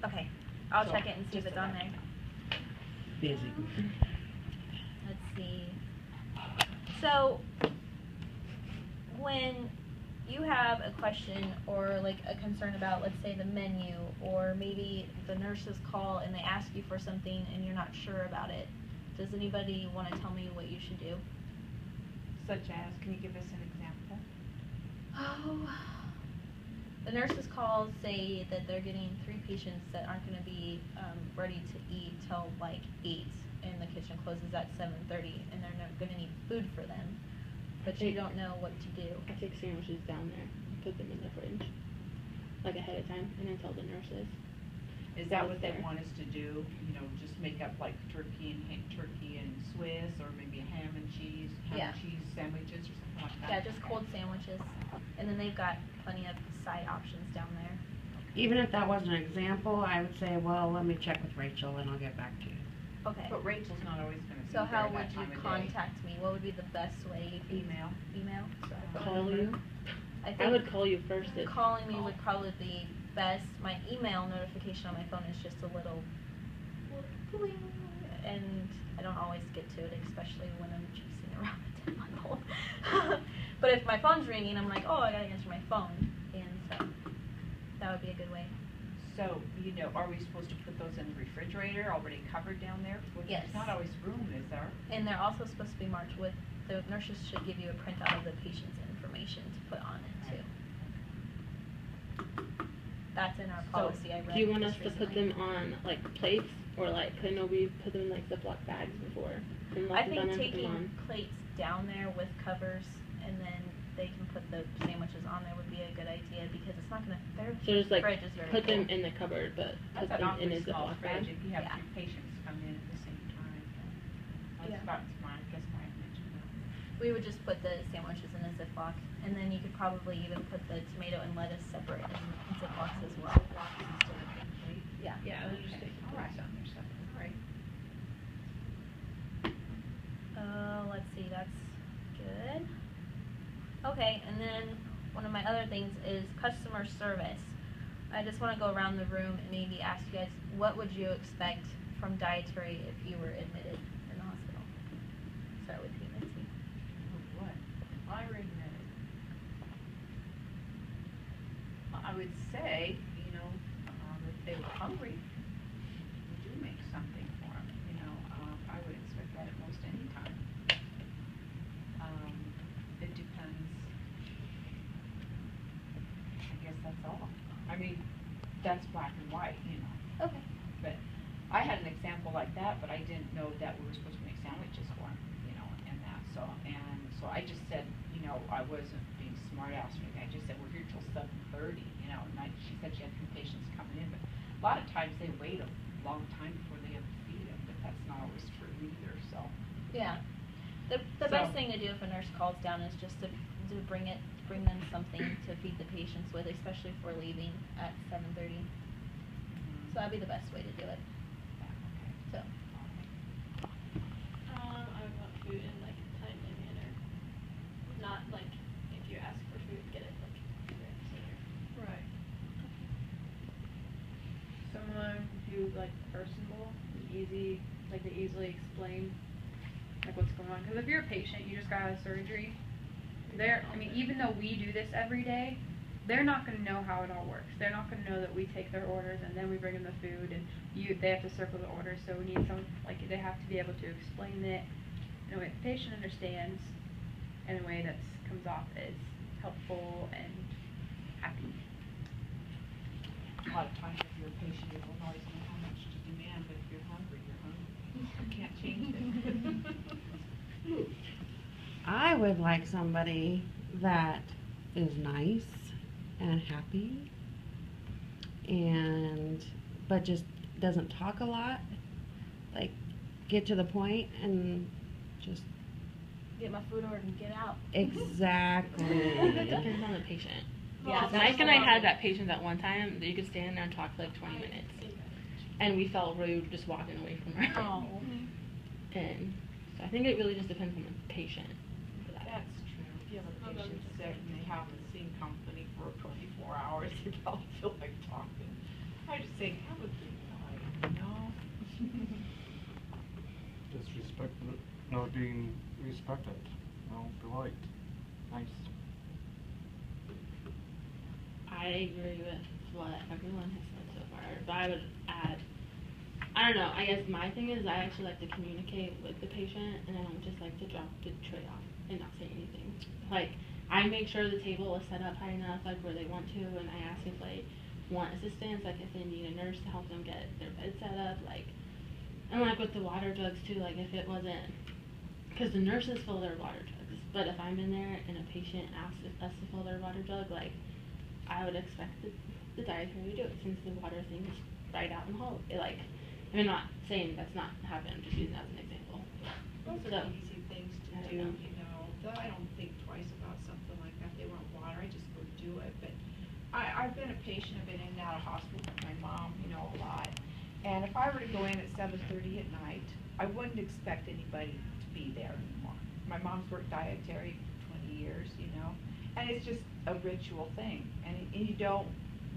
Okay, I'll So, check it and see if just it's a on let there. you know. Busy. Let's see. So, when you have a question or like a concern about, let's say, the menu, or maybe the nurses call and they ask you for something and you're not sure about it, does anybody want to tell me what you should do? Such as, can you give us an example? Oh, the nurses call, say that they're getting 3 patients that aren't going to be ready to eat till like 8, and the kitchen closes at 7:30, and they're not going to need food for them, but you don't know what to do. I take sandwiches down there, put them in the fridge, like ahead of time, and then tell the nurses. Is that Right what they there. want us to do? You know, just make up like turkey and Swiss, or maybe a ham and cheese sandwiches or something like that? Yeah, just cold sandwiches, and then they've got plenty of side options down there. Even if that wasn't an example, I would say, well, let me check with Rachel and I'll get back to you. Okay. But Rachel's not always gonna be So there how that would you time of day. contact me? What would be the best way? Email. Email? So Call you. I I think would call you first. calling me would probably be best. My email notification on my phone is just a little bling, and I don't always get to it, especially when I'm chasing around a 10-month-old. But if my phone's ringing, I'm like, oh, I gotta answer my phone, and so that would be a good way. So, you know, are we supposed to put those in the refrigerator, already covered down there? Well, Yes. There's not always room, is there? And they're also supposed to be marked with, the nurses should give you a printout of the patient's information to put on it too. That's in our policy. I read. Do you want us just to put recently. them on like plates, or like, I know we put them in like Ziploc bags before, and I let them down think there and put them taking on. plates down there with covers, and then they can put the sandwiches on there would be a good idea, because it's not gonna, their So just like fridge is very put them full. in the cupboard, but put That's an them in awfully a small Ziploc bag. fridge if you have Yeah. 3 patients come in at the same time. Yeah. That's about smart, I guess I mentioned that. We would just put the sandwiches in a Ziploc, and then you could probably even put the tomato and lettuce separate in Ziplocs as well. Instead of big plate. Yeah. Yeah, I would just take the All right. plates down there separate. All right. Let's see, that's good. Okay, and then one of my other things is customer service. I just want to go around the room and maybe ask you guys, what would you expect from dietary if you were admitted in the hospital? Start with you, Nancy. What? If I were admitted, I would say, you know, if they were hungry, we do make something for them, you know. I would expect that at most any time. It depends. I guess that's all. I mean, that's black and white, you know. Okay. But I had an example like that, but I didn't know that we were supposed to make sandwiches for him, you know, and that. So I just said, you know, I wasn't being smart ass or anything. I just said, we're here till 7:30, you know, and she said she had 3 patients coming in, but a lot of times they wait a long time before they ever feed them, but that's not always true either, so. Yeah. The best thing to do if a nurse calls down is just to bring them something to feed the patients with, especially if we're leaving at 7:30. So that'd be the best way to do it. So. I would want food in like a timely manner. Not like if you ask for food, get it like sooner. Right. Someone who's like personable, easy, like they easily explain like what's going on. Because if you're a patient, you just got out of surgery. I mean, even though we do this every day, they're not going to know how it all works. They're not going to know that we take their orders and then we bring them the food and they have to circle the orders. So we need like they have to be able to explain it in a way the patient understands, in a way that comes off as helpful and happy. A lot of times if you're a patient, you don't always know how much to demand, but if you're hungry, you're hungry. You can't change it. I would like somebody that is nice and happy but just doesn't talk a lot. Like, get to the point and just Get my food ordered and get out. exactly. It depends on the patient. Yeah, Mike and I had that patient at one time that you could stand there and talk for like 20 minutes. And we felt rude just walking away from her. Oh. And so I think it really just depends on the patient. For that. That's true. If you have a patient sick and they haven't seen company for 24 hours, you probably feel like talking. I just say, have a respect it, you know, polite, nice. I agree with what everyone has said so far, but I would add, I don't know, I guess my thing is I actually like to communicate with the patient, and I don't just like to drop the tray off and not say anything. Like, I make sure the table is set up high enough, like where they want to, and I ask if they want assistance, like if they need a nurse to help them get their bed set up, like, and like with the water jugs too, like if it wasn't, because the nurses fill their water jugs, but if I'm in there and a patient asks us to fill their water jug, like, I would expect the dietary to do it, since the water thing is right out in the hall. It, like, I mean, not saying that's not happening, I'm just using that as an example. Those So, are easy things to I don't do, know. you know, though I don't think twice about something like that, they want water, I just go do it, but I've been a patient, I've been in and out of hospital with my mom, you know, a lot, and if I were to go in at 7:30 at night, I wouldn't expect anybody to be there anymore. My mom's worked dietary for 20 years, you know, and it's just a ritual thing, and you don't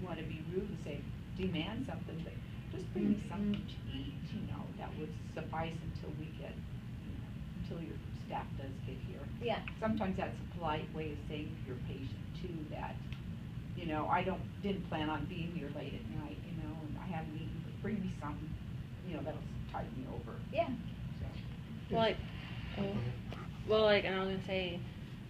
wanna be rude and say, demand something, but just bring me something to eat, you know, that would suffice until we get, you know, until your staff does get here. Yeah. Sometimes that's a polite way of saying to your patient too that, you know, didn't plan on being here late at night, you know, and I haven't eaten, but bring me something, you know, that'll tide me over, Yeah. so. well, like, and I was gonna say,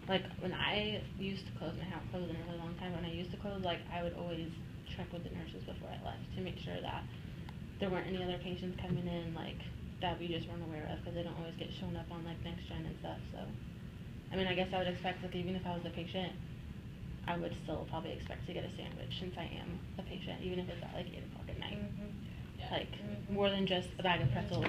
like, when I used to close, and I haven't closed in a really long time, when I used to close, like, I would always check with the nurses before I left to make sure that there weren't any other patients coming in, like, that we just weren't aware of, because they don't always get shown up on, like, Next Gen and stuff, so. I mean, I guess I would expect, like, even if I was a patient, I would still probably expect to get a sandwich, since I am a patient, even if it's at, like, 8 o'clock at night. Like, more than just a bag of pretzels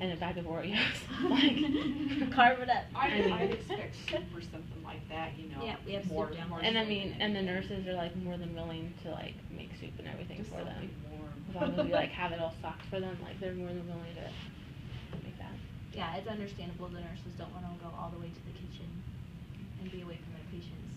and a bag of Oreos, like. Carve it up. I'd expect soup or something like that, you know. Yeah, we have more- soup down more there. And I soup mean, than and the anything. nurses are, like, more than willing to, like, make soup and everything Just for them. something warm. As long as we, like, have it all stocked for them, like, they're more than willing to make that. Yeah, it's understandable the nurses don't wanna go all the way to the kitchen and be away from their patients.